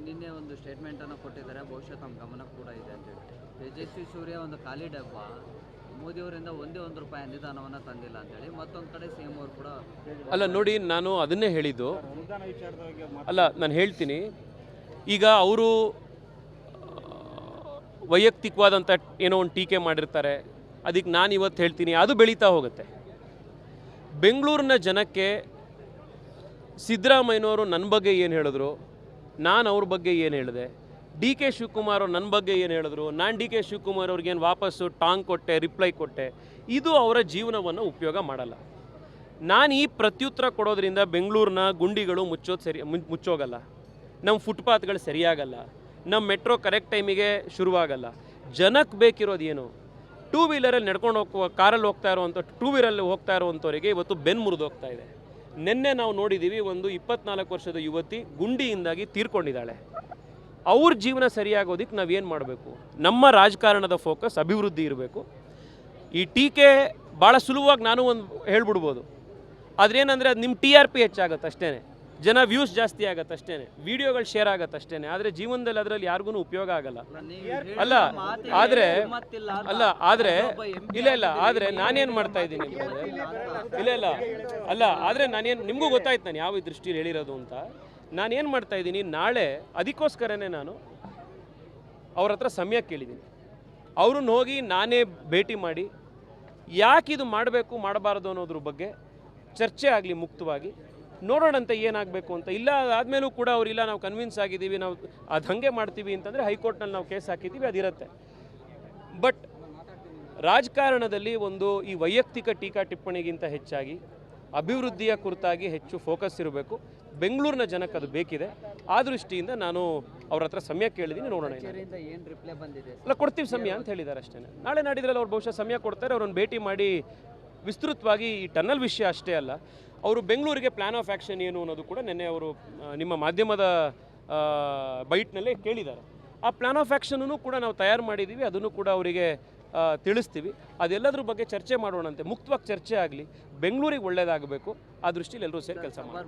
ನಿನ್ನೆ ಒಂದು ಸ್ಟೇಟ್ಮೆಂಟನ್ನು ಕೊಟ್ಟಿದ್ದಾರೆ, ಬಹುಶಃ ತಮ್ಮ ಗಮನ ಕೂಡ ಇದೆ ಅಂತೇಳಿ. ತೇಜಸ್ವಿ ಸೂರ್ಯ ಒಂದು ಖಾಲಿ ಡಬ್ಬ, ಮೋದಿಯವರಿಂದ ಒಂದೇ ₹1 ಅನುದಾನವನ್ನು ತಂದಿಲ್ಲ ಅಂತೇಳಿ ಮತ್ತೊಂದು ಕಡೆ ಸಿ ಎಂ ಅವರು ಕೂಡ. ಅಲ್ಲ ನೋಡಿ, ನಾನು ಅದನ್ನೇ ಹೇಳಿದ್ದು. ಅಲ್ಲ, ನಾನು ಹೇಳ್ತೀನಿ, ಈಗ ಅವರು ವೈಯಕ್ತಿಕವಾದಂಥ ಏನೋ ಒಂದು ಟೀಕೆ ಮಾಡಿರ್ತಾರೆ, ಅದಕ್ಕೆ ನಾನು ಇವತ್ತು ಹೇಳ್ತೀನಿ, ಅದು ಬೆಳೀತಾ ಹೋಗುತ್ತೆ. ಬೆಂಗಳೂರಿನ ಜನಕ್ಕೆ ಸಿದ್ದರಾಮಯ್ಯನವರು ನನ್ನ ಬಗ್ಗೆ ಏನು ಹೇಳಿದ್ರು, ನಾನು ಅವ್ರ ಬಗ್ಗೆ ಏನು ಹೇಳಿದೆ, ಡಿ ಕೆ ಶಿವಕುಮಾರ್ ಅವರು ನನ್ನ ಬಗ್ಗೆ ಏನು ಹೇಳಿದ್ರು, ನಾನು ಡಿ ಕೆ ಶಿವಕುಮಾರ್ ಅವ್ರಿಗೇನು ವಾಪಸ್ಸು ಟಾಂಗ್ ಕೊಟ್ಟೆ, ರಿಪ್ಲೈ ಕೊಟ್ಟೆ, ಇದು ಅವರ ಜೀವನವನ್ನು ಉಪಯೋಗ ಮಾಡಲ್ಲ. ನಾನು ಈ ಪ್ರತ್ಯುತ್ತರ ಕೊಡೋದ್ರಿಂದ ಬೆಂಗಳೂರಿನ ಗುಂಡಿಗಳು ಮುಚ್ಚೋಗಲ್ಲ, ನಮ್ಮ ಫುಟ್ಪಾತ್ಗಳು ಸರಿಯಾಗಲ್ಲ, ನಮ್ಮ ಮೆಟ್ರೋ ಕರೆಕ್ಟ್ ಟೈಮಿಗೆ ಶುರುವಾಗಲ್ಲ. ಜನಕ್ಕೆ ಬೇಕಿರೋದು ಏನು? ಟೂ ವೀಲರಲ್ಲಿ ನಡ್ಕೊಂಡು ಕಾರಲ್ಲಿ ಹೋಗ್ತಾ ಇರೋವಂಥ, ಟೂ ವೀಲರಲ್ಲಿ ಹೋಗ್ತಾ ಇರೋವಂಥವರಿಗೆ ಇವತ್ತು ಬೆನ್ನು ಮುರಿದು ಹೋಗ್ತಾ ಇದೆ. ನಿನ್ನೆ ನಾವು ನೋಡಿದ್ದೀವಿ, ಒಂದು 24 ವರ್ಷದ ಯುವತಿ ಗುಂಡಿಯಿಂದಾಗಿ ತೀರ್ಕೊಂಡಿದ್ದಾಳೆ. ಅವ್ರ ಜೀವನ ಸರಿಯಾಗೋದಕ್ಕೆ ನಾವೇನು ಮಾಡಬೇಕು? ನಮ್ಮ ರಾಜಕಾರಣದ ಫೋಕಸ್ ಅಭಿವೃದ್ಧಿ ಇರಬೇಕು. ಈ ಟೀಕೆ ಭಾಳ ಸುಲಭವಾಗಿ ನಾನು ಒಂದು ಹೇಳ್ಬಿಡ್ಬೋದು, ಆದ್ರೇನಂದರೆ ಅದು ನಿಮ್ಮ TRP ಹೆಚ್ಚಾಗತ್ತೆ ಅಷ್ಟೇ, ಜನ ವ್ಯೂಸ್ ಜಾಸ್ತಿ ಆಗತ್ತೆ ಅಷ್ಟೇ, ವಿಡಿಯೋಗಳು ಶೇರ್ ಆಗತ್ತೆ ಅಷ್ಟೇ. ಆದರೆ ಜೀವನದಲ್ಲಿ ಅದರಲ್ಲಿ ಯಾರಿಗೂ ಉಪಯೋಗ ಆಗಲ್ಲ. ಆದರೆ ನಾನೇನು ಮಾಡ್ತಾ ಇದ್ದೀನಿ ಆದರೆ ನಿಮಗೂ ಗೊತ್ತಾಯ್ತು ನಾನು ಯಾವ ದೃಷ್ಟಿಯಲ್ಲಿ ಹೇಳಿರೋದು ಅಂತ. ನಾನೇನು ಮಾಡ್ತಾ ಇದ್ದೀನಿ, ನಾಳೆ ಅದಕ್ಕೋಸ್ಕರನೇ ನಾನು ಅವ್ರ ಹತ್ರ ಸಮಯ ಕೇಳಿದ್ದೀನಿ. ಅವ್ರನ್ನ ಹೋಗಿ ನಾನೇ ಭೇಟಿ ಮಾಡಿ ಯಾಕೆ ಇದು ಮಾಡಬೇಕು ಮಾಡಬಾರ್ದು ಅನ್ನೋದ್ರ ಬಗ್ಗೆ ಚರ್ಚೆ ಆಗಲಿ, ಮುಕ್ತವಾಗಿ ನೋಡೋಣಂತ ಏನಾಗಬೇಕು ಅಂತ. ಇಲ್ಲ ಆದಮೇಲೂ ಕೂಡ ಅವರಿಲ್ಲ ನಾವು ಕನ್ವಿನ್ಸ್ ಆಗಿದ್ದೀವಿ, ನಾವು ಅದು ಹಾಗೆ ಮಾಡ್ತೀವಿ ಅಂತಂದರೆ ಹೈಕೋರ್ಟ್ನಲ್ಲಿ ನಾವು ಕೇಸ್ ಹಾಕಿದ್ದೀವಿ, ಅದಿರುತ್ತೆ. ಬಟ್ ರಾಜಕಾರಣದಲ್ಲಿ ಒಂದು ಈ ವೈಯಕ್ತಿಕ ಟೀಕಾ ಟಿಪ್ಪಣಿಗಿಂತ ಹೆಚ್ಚಾಗಿ ಅಭಿವೃದ್ಧಿಯ ಕುರಿತಾಗಿ ಹೆಚ್ಚು ಫೋಕಸ್ ಇರಬೇಕು. ಬೆಂಗಳೂರಿನ ಜನಕ್ಕೆ ಅದು ಬೇಕಿದೆ. ಆ ದೃಷ್ಟಿಯಿಂದ ನಾನು ಅವ್ರ ಹತ್ರ ಸಮಯ ಕೇಳಿದ್ದೀನಿ, ನೋಡೋಣ. ಅಲ್ಲ, ಕೊಡ್ತೀವಿ ಸಮಯ ಅಂತ ಹೇಳಿದ್ದಾರೆ ಅಷ್ಟೇ. ನಾಳೆ ನಾಡಿದ್ರಲ್ಲಿ ಅವ್ರು ಬಹುಶಃ ಸಮಯ ಕೊಡ್ತಾರೆ. ಅವ್ರನ್ನ ಭೇಟಿ ಮಾಡಿ ವಿಸ್ತೃತವಾಗಿ ಈ ಟನಲ್ ವಿಷಯ ಅಷ್ಟೇ ಅಲ್ಲ, ಅವರು ಬೆಂಗಳೂರಿಗೆ ಪ್ಲ್ಯಾನ್ ಆಫ್ ಆ್ಯಕ್ಷನ್ ಏನು ಅನ್ನೋದು ಕೂಡ ನಿನ್ನೆ ಅವರು ನಿಮ್ಮ ಮಾಧ್ಯಮದ ಬೈಟ್ನಲ್ಲೇ ಕೇಳಿದ್ದಾರೆ. ಆ ಪ್ಲ್ಯಾನ್ ಆಫ್ ಆ್ಯಕ್ಷನನ್ನು ಕೂಡ ನಾವು ತಯಾರು ಮಾಡಿದ್ದೀವಿ, ಅದನ್ನು ಕೂಡ ಅವರಿಗೆ ತಿಳಿಸ್ತೀವಿ. ಅದೆಲ್ಲದ್ರ ಬಗ್ಗೆ ಚರ್ಚೆ ಮಾಡೋಣಂತೆ, ಮುಕ್ತವಾಗಿ ಚರ್ಚೆ ಆಗಲಿ, ಬೆಂಗಳೂರಿಗೆ ಒಳ್ಳೆಯದಾಗಬೇಕು. ಆ ದೃಷ್ಟಿಯಲ್ಲಿ ಎಲ್ಲರೂ ಸೇರಿ ಕೆಲಸ ಮಾಡಿ.